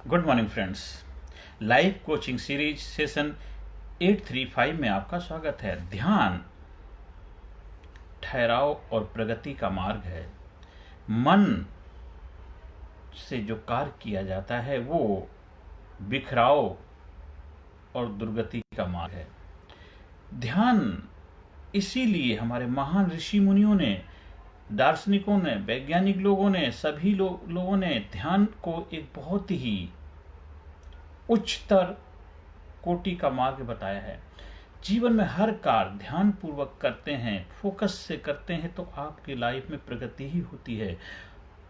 Good morning friends. Live coaching series session 835 में आपका स्वागत है। ध्यान ठहराव और प्रगति का मार्ग है। मन से जो कार्य किया जाता है वो बिखराव और दुर्गति का मार्ग है। ध्यान इसीलिए हमारे महान ऋषि मुनियों ने, दार्शनिकों ने, वैज्ञानिक लोगों ने, सभी लोगों ने ध्यान को एक बहुत ही उच्चतर कोटि का मार्ग बताया है। जीवन में हर कार्य ध्यान पूर्वक करते हैं, फोकस से करते हैं तो आपकी लाइफ में प्रगति ही होती है।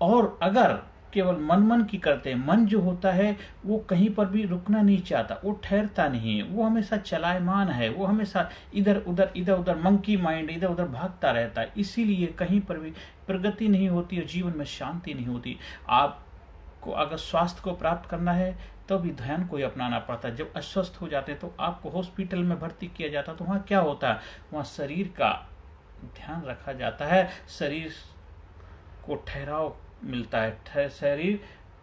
और अगर केवल मन की करते हैं, मन जो होता है वो कहीं पर भी रुकना नहीं चाहता, वो ठहरता नहीं है, वो हमेशा चलायमान है, वो हमेशा इधर उधर मंकी माइंड इधर उधर भागता रहता है। इसीलिए कहीं पर भी प्रगति नहीं होती और जीवन में शांति नहीं होती। आपको अगर स्वास्थ्य को प्राप्त करना है तो भी ध्यान को ही अपनाना पड़ता है। जब अस्वस्थ हो जाते हैं तो आपको हॉस्पिटल में भर्ती किया जाता है तो वहाँ क्या होता है, वहाँ शरीर का ध्यान रखा जाता है, शरीर को ठहराव मिलता है, शरीर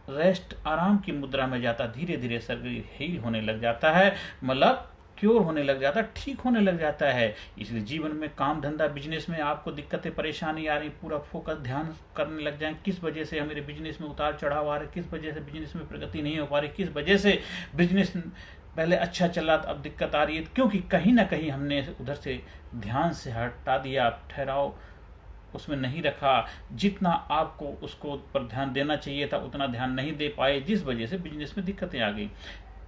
रेस्ट आराम की मुद्रा में जाता है, धीरे धीरे शरीर हील होने लग जाता है, मतलब क्योर होने लग जाता है, ठीक होने लग जाता है। इसलिए जीवन में काम धंधा बिजनेस में आपको दिक्कतें परेशानी आ रही, पूरा फोकस ध्यान करने लग जाए किस वजह से मेरे बिजनेस में उतार चढ़ाव आ रहा है, किस वजह से बिजनेस में प्रगति नहीं हो पा रही, किस वजह से बिजनेस पहले अच्छा चला अब दिक्कत आ रही है, क्योंकि कहीं ना कहीं हमने उधर से ध्यान से हटा दिया, ठहराव उसमें नहीं रखा, जितना आपको उसको पर ध्यान देना चाहिए था उतना ध्यान नहीं दे पाए, जिस वजह से बिजनेस में दिक्कतें आ गई।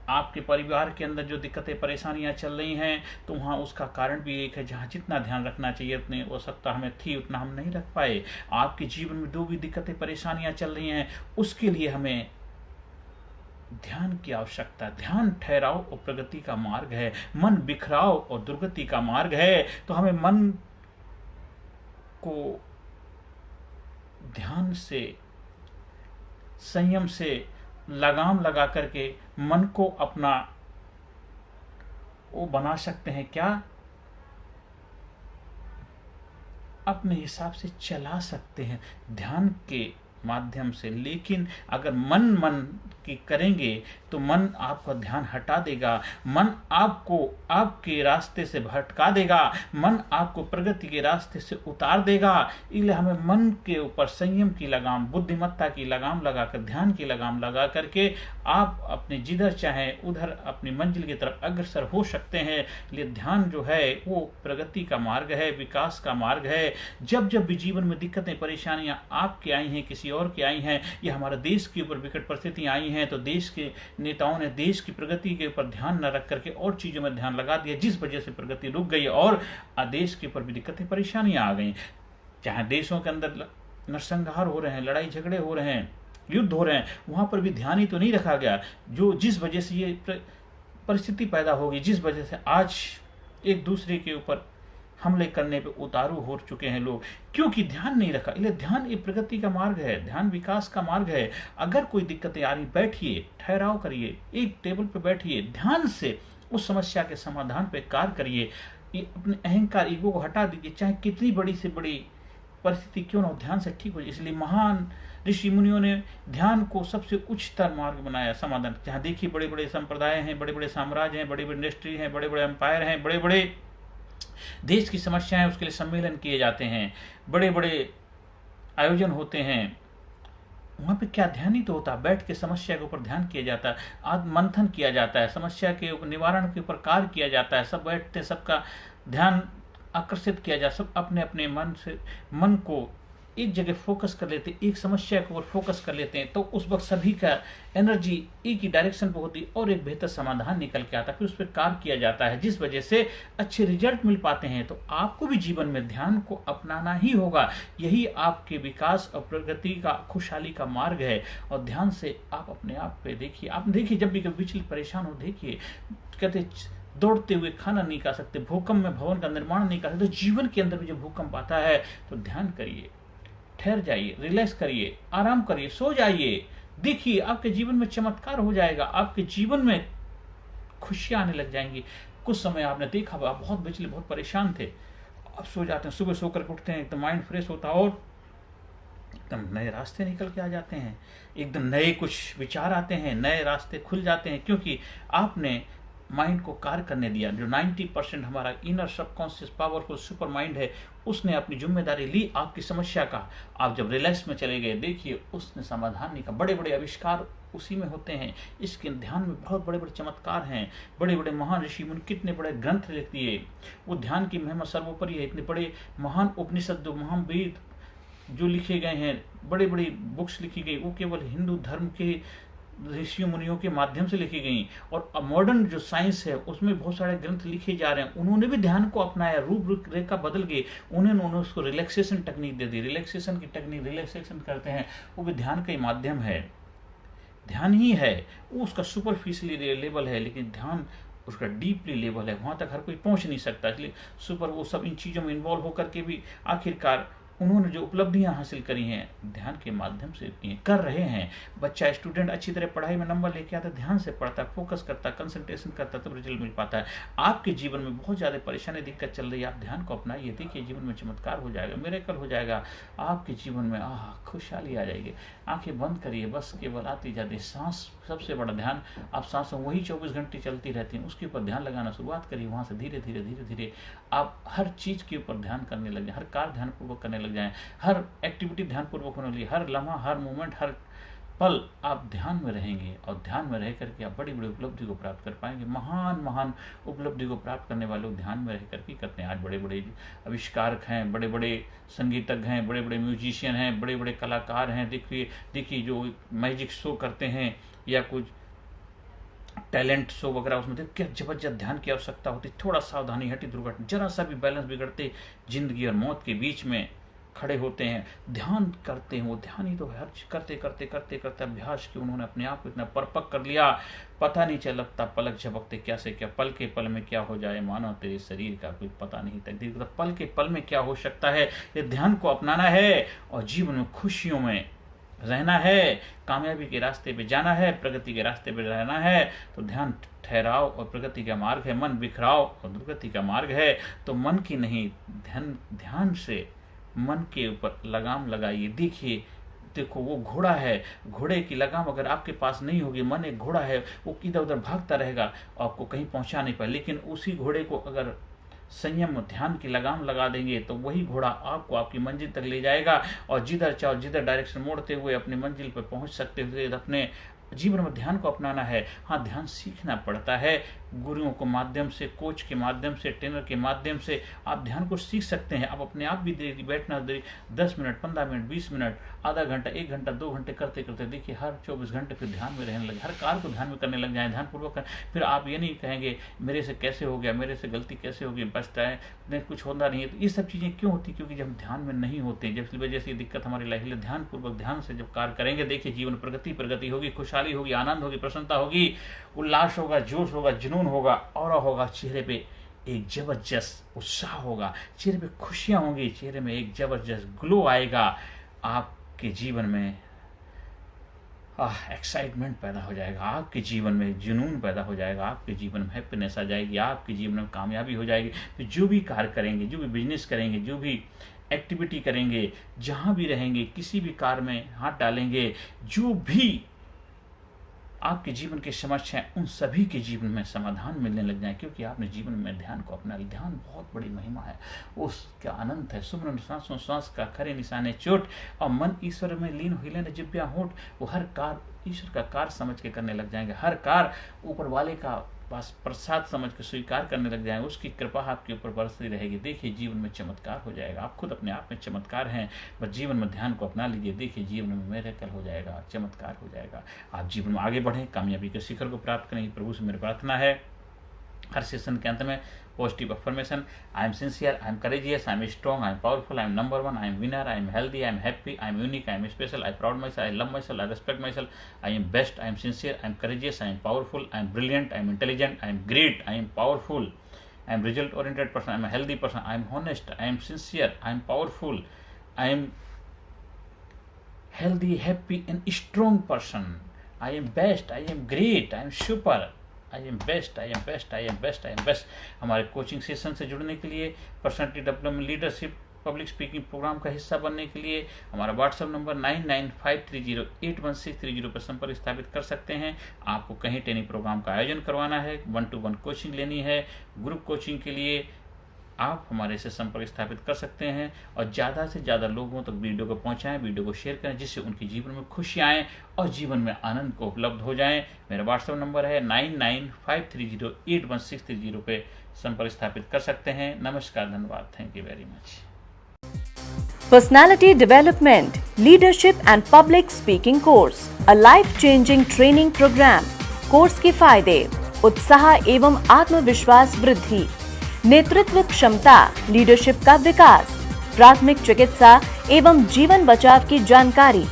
आपके परिवार के अंदर जो दिक्कतें परेशानियां चल रही हैं तो वहाँ उसका कारण भी एक है, जहाँ जितना ध्यान रखना चाहिए उतनी आवश्यकता हमें थी उतना हम नहीं रख पाए। आपके जीवन में जो भी दिक्कतें परेशानियां चल रही हैं उसके लिए हमें ध्यान की आवश्यकता। ध्यान ठहराव और प्रगति का मार्ग है, मन बिखराव और दुर्गति का मार्ग है। तो हमें मन को ध्यान से, संयम से लगाम लगा करके मन को अपना वो बना सकते हैं, क्या अपने हिसाब से चला सकते हैं ध्यान के माध्यम से। लेकिन अगर मन की करेंगे तो मन आपका ध्यान हटा देगा, मन आपको आपके रास्ते से भटका देगा, मन आपको प्रगति के रास्ते से उतार देगा। इसलिए हमें मन के ऊपर संयम की लगाम, बुद्धिमत्ता की लगाम लगाकर, ध्यान की लगाम लगा करके आप अपने जिधर चाहे उधर अपनी मंजिल की तरफ अग्रसर हो सकते हैं। इसलिए ध्यान जो है वो प्रगति का मार्ग है, विकास का मार्ग है। जब जब भी जीवन में दिक्कतें परेशानियां आपके आई हैं, किसी और की आई हैं, या हमारे देश के ऊपर विकट परिस्थितियां आई हैं तो देश के नेताओं ने देश की प्रगति के ऊपर ध्यान न रख करके और चीजों में ध्यान लगा दिया, जिस वजह से प्रगति रुक गई और देश के ऊपर भी दिक्कतें परेशानियां आ गई। चाहे देशों के अंदर नरसंहार हो रहे हैं, लड़ाई झगड़े हो रहे हैं, युद्ध हो रहे हैं, वहां पर भी ध्यान ही तो नहीं रखा गया, जो जिस वजह से ये परिस्थिति पैदा होगी, जिस वजह से आज एक दूसरे के ऊपर हमले करने पे उतारू हो चुके हैं लोग, क्योंकि ध्यान नहीं रखा। इसलिए ध्यान एक प्रगति का मार्ग है, ध्यान विकास का मार्ग है। अगर कोई दिक्कतें आ रही, बैठिए, ठहराव करिए, एक टेबल पे बैठिए, ध्यान से उस समस्या के समाधान पे कार्य करिए। अपने अहंकार, ईगो को हटा दीजिए, चाहे कितनी बड़ी से बड़ी परिस्थिति क्यों ना हो, ध्यान से ठीक हो जाए। इसलिए महान ऋषि मुनियों ने ध्यान को सबसे उच्चतर मार्ग बनाया, समाधान। जहाँ देखिए बड़े बड़े संप्रदाय हैं, बड़े बड़े साम्राज्य हैं, बड़े बड़े इंडस्ट्री हैं, बड़े बड़े एम्पायर हैं, बड़े बड़े देश की समस्याएं उसके लिए सम्मेलन किए जाते हैं, बड़े बड़े आयोजन होते हैं, वहां पे क्या ध्यान ही तो होता, बैठ के समस्या के ऊपर ध्यान किया जाता है, आत्म मंथन किया जाता है, समस्या के निवारण के ऊपर कार्य किया जाता है, सब बैठते, सबका ध्यान आकर्षित किया जाता, सब अपने अपने मन को एक जगह फोकस कर लेते, एक समस्या के ऊपर फोकस कर लेते हैं, तो उस वक्त सभी का एनर्जी एक ही डायरेक्शन पे होती और एक बेहतर समाधान निकल के आता, फिर उस पर कार्य किया जाता है, जिस वजह से अच्छे रिजल्ट मिल पाते हैं। तो आपको भी जीवन में ध्यान को अपनाना ही होगा, यही आपके विकास और प्रगति का, खुशहाली का मार्ग है। और ध्यान से आप अपने आप पे देखिए, आप देखिए जब भी कभी विचलित परेशान हो, देखिए कहते दौड़ते हुए खाना नहीं खा सकते, भूकंप में भवन का निर्माण नहीं कर सकते, तो जीवन के अंदर भी जब भूकंप आता है तो ध्यान करिए, ठहर जाइए, रिलैक्स करिए, आराम करिए, सो जाइए, देखिए आपके जीवन में चमत्कार हो जाएगा, आपके जीवन में खुशियां आने लग जाएंगी। कुछ समय आपने देखा आप बहुत बिजली, बहुत परेशान थे, अब सो जाते हैं, सुबह सो करके उठते हैं, एकदम माइंड फ्रेश होता है और एकदम नए रास्ते निकल के आ जाते हैं, एकदम नए कुछ विचार आते हैं, नए रास्ते खुल जाते हैं, क्योंकि आपने माइंड को कार्य करने दिया। जो 90% हमारा inner subconscious powerful super mind है, उसने अपनी जिम्मेदारी ली आपकी समस्या का। आप जब रिलैक्स में चले गए, देखिए उसने समाधान निकाला। बड़े बड़े आविष्कार उसी में होते हैं। इसके ध्यान में बहुत बड़े बड़े चमत्कार हैं। बड़े बड़े महान ऋषि मुनि कितने बड़े ग्रंथ लिख दिए। वो ध्यान की महिमा सर्वोपरि है। इतने बड़े महान उपनिषद, महान वेद जो लिखे गए हैं, बड़े बड़ी बुक्स लिखी गई, वो केवल हिंदू धर्म के ऋषियों मुनियों के माध्यम से लिखी गई। और मॉडर्न जो साइंस है उसमें बहुत सारे ग्रंथ लिखे जा रहे हैं, उन्होंने भी ध्यान को अपनाया, रूप रेखा बदल गई। उन्होंने उसको रिलैक्सेशन टेक्निक दे दी। रिलैक्सेशन की टेक्निक, रिलैक्सेशन करते हैं, वो भी ध्यान का ही माध्यम है, ध्यान ही है। वो उसका सुपरफिशियली लेवल है, लेकिन ध्यान उसका डीपली लेवल है, वहां तक हर कोई पहुंच नहीं सकता। इसलिए सुपर वो सब इन चीजों में इन्वॉल्व होकर के भी आखिरकार उन्होंने जो उपलब्धियां हासिल करी हैं ध्यान के माध्यम से कर रहे हैं। बच्चा स्टूडेंट अच्छी तरह पढ़ाई में नंबर लेके आता, ध्यान से पढ़ता, फोकस करता, कंसंट्रेशन करता, तब रिजल्ट मिल पाता है। आपके जीवन में बहुत ज्यादा परेशानी, दिक्कत चल रही है, आप ध्यान को अपनाइए, देखिए जीवन में चमत्कार हो जाएगा, मिरेकल हो जाएगा। आपके जीवन में खुशहाली आ जाएगी। आंखें बंद करिए, बस केवल आती जाती सांस, सबसे बड़ा ध्यान। आप सांसों वही 24 घंटे चलती रहती हैं, उसके ऊपर ध्यान लगाना शुरुआत करिए। वहां से धीरे धीरे धीरे धीरे आप हर चीज के ऊपर ध्यान करने लग जाए, हर कार्य ध्यानपूर्वक करने लग जाए, हर एक्टिविटी ध्यानपूर्वक होने लगी, हर लम्हा, हर मोमेंट, हर पल आप ध्यान में रहेंगे। और ध्यान में रह करके आप बड़ी बड़ी उपलब्धि को प्राप्त कर पाएंगे। महान महान उपलब्धि को प्राप्त करने वाले लोग ध्यान में रह करके करते हैं। आज बड़े बड़े आविष्कारक हैं, बड़े बड़े संगीतज्ञ हैं, बड़े बड़े म्यूजिशियन हैं, बड़े बड़े कलाकार हैं। देखिए जो मैजिक शो करते हैं या कुछ टैलेंट शो वगैरह, उसमें देखिए क्या जबरदस्त ध्यान की आवश्यकता होती। थोड़ा सावधानी हटी, दुर्घटना, जरा सा भी बैलेंस बिगड़ते जिंदगी और मौत के बीच में खड़े होते हैं। ध्यान करते हैं, वो ध्यान ही तो हर चीज करते करते करते करते अभ्यास की उन्होंने अपने आप को इतना परपक कर लिया, पता नहीं चल लगता पलक झपकते क्या से क्या, पल के पल में क्या हो जाए मानो तेरे शरीर का कोई पता नहीं, तकदीर का पल के पल में क्या हो सकता है। ये ध्यान को अपनाना है और जीवन में खुशियों में रहना है, कामयाबी के रास्ते पे जाना है, प्रगति के रास्ते पे रहना है। तो ध्यान ठहराव और प्रगति का मार्ग है, मन बिखराव और दुर्गति का मार्ग है। तो मन की नहीं, ध्यान से मन के ऊपर लगाम लगाइए। देखो वो घोड़ा है, घोड़े की लगाम अगर आपके पास नहीं होगी, मन एक घोड़ा है, वो इधर उधर भागता रहेगा, आपको कहीं पहुंचा नहीं पाए। लेकिन उसी घोड़े को अगर संयम ध्यान की लगाम लगा देंगे तो वही घोड़ा आपको आपकी मंजिल तक ले जाएगा। और जिधर चाहो जिधर डायरेक्शन मोड़ते हुए अपनी मंजिल पर पहुंच सकते हुए अपने जीवन में ध्यान को अपनाना है। हाँ, ध्यान सीखना पड़ता है, गुरुओं के माध्यम से, कोच के माध्यम से, ट्रेनर के माध्यम से आप ध्यान को सीख सकते हैं। आप अपने आप भी बैठना 10 मिनट, 15 मिनट, 20 मिनट, आधा घंटा, 1 घंटा, 2 घंटे करते करते देखिए हर 24 घंटे फिर ध्यान में रहने लगे, हर कार्य को ध्यान में करने लग जाए, ध्यानपूर्वक। फिर आप ये नहीं कहेंगे मेरे से कैसे हो गया, मेरे से गलती कैसे होगी, बचता है नहीं, कुछ होता नहीं है। तो ये सब चीज़ें क्यों होती? क्योंकि जब ध्यान में नहीं होते, जिस वजह से दिक्कत हमारी लाइफ में। ध्यानपूर्वक ध्यान से जब कार्य करेंगे, देखिए जीवन प्रगति होगी, खुशहाली होगी, आनंद होगी, प्रसन्नता होगी, उल्लास होगा, जोश होगा, जुनून होगा, और होगा, चेहरे पे एक जबरदस्त उत्साह होगा, चेहरे पे खुशियां होंगी, चेहरे में एक जबरदस्त ग्लो आएगा। आपके जीवन में एक्साइटमेंट पैदा हो जाएगा, आपके जीवन में जुनून पैदा हो जाएगा, आपके जीवन में हैप्पीनेस आ जाएगी, आपके जीवन में कामयाबी हो जाएगी। तो जो भी कार्य करेंगे, जो भी बिजनेस करेंगे, जो भी एक्टिविटी करेंगे, जहां भी रहेंगे, किसी भी कार्य में हाथ डालेंगे, जो भी आपके जीवन की समस्या है, उन सभी के जीवन में समाधान मिलने लग जाए, क्योंकि आपने जीवन में ध्यान को अपना लिया। ध्यान बहुत बड़ी महिमा है, उसका अनंत है। सुमरन सांसों सांस का खरे निशाने चोट, और मन ईश्वर में लीन हिले न जिब्या होठ। वो हर कार्य ईश्वर का कार्य समझ के करने लग जाएंगे, हर कार्य ऊपर वाले का पास प्रसाद समझ के स्वीकार करने लग जाएंगे, उसकी कृपा आपके ऊपर बरसती रहेगी। देखिए जीवन में चमत्कार हो जाएगा। आप खुद अपने आप में चमत्कार हैं, बस जीवन में ध्यान को अपना लीजिए, देखिए जीवन में मिरेकल हो जाएगा, चमत्कार हो जाएगा। आप जीवन में आगे बढ़ें, कामयाबी के शिखर को प्राप्त करें, प्रभु से मेरी प्रार्थना है। हर सेशन के अंत में positive affirmation, I am sincere, I am courageous, I am strong, I am powerful, I am number 1, I am winner, I am healthy, I am happy, I am unique, I am special, I proud my self, I love my self, I respect my self, I am best, I am sincere, I am courageous, I am powerful, I am brilliant, I am intelligent, I am great, I am powerful, I am result oriented person, I am healthy person, I am honest, I am sincere, I am powerful, I am healthy, happy and strong person. I am best, I am great, I am super, I am best, I am best, I am best, I am best। हमारे coaching session से जुड़ने के लिए, personality development, leadership public speaking programme का हिस्सा बनने के लिए हमारा व्हाट्सएप नंबर 9953081630 पर संपर्क स्थापित कर सकते हैं। आपको कहीं ट्रेनिंग प्रोग्राम का आयोजन करवाना है, 1-to-1 कोचिंग लेनी है, ग्रुप कोचिंग के लिए आप हमारे से संपर्क स्थापित कर सकते हैं। और ज़्यादा से ज़्यादा लोगों तक वीडियो को पहुंचाएं, वीडियो को शेयर करें, जिससे उनके जीवन में खुशियाँ आएँ और जीवन में आनंद को उपलब्ध हो जाएं। मेरा व्हाट्सएप नंबर है 9953081630 पे संपर्क स्थापित कर सकते हैं। नमस्कार, धन्यवाद, thank you very much. Personality Development, Leadership and Public Speaking Course, a life-changing training program. Course के फायदे: उत्साह एवं आत्मविश्वास वृद्धि, नेतृत्व क्षमता, लीडरशिप का विकास, प्राथमिक चिकित्सा एवं जीवन बचाव की जानकारी,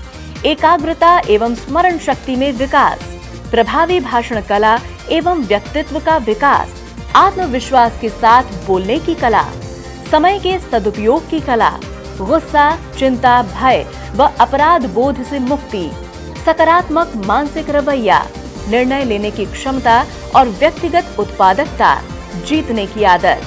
एकाग्रता एवं स्मरण शक्ति में विकास, प्रभावी भाषण कला एवं व्यक्तित्व का विकास, आत्मविश्वास के साथ बोलने की कला, समय के सदुपयोग की कला, गुस्सा, चिंता, भय व अपराध बोध से मुक्ति, सकारात्मक मानसिक रवैया, निर्णय लेने की क्षमता और व्यक्तिगत उत्पादकता, जीतने की आदत।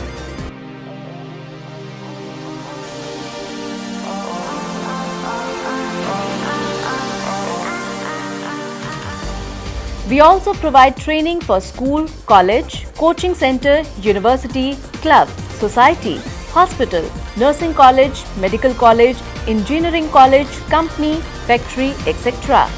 We also provide training for school, college, coaching center, university, club, society, hospital, nursing college, medical college, engineering college, company, factory, etc.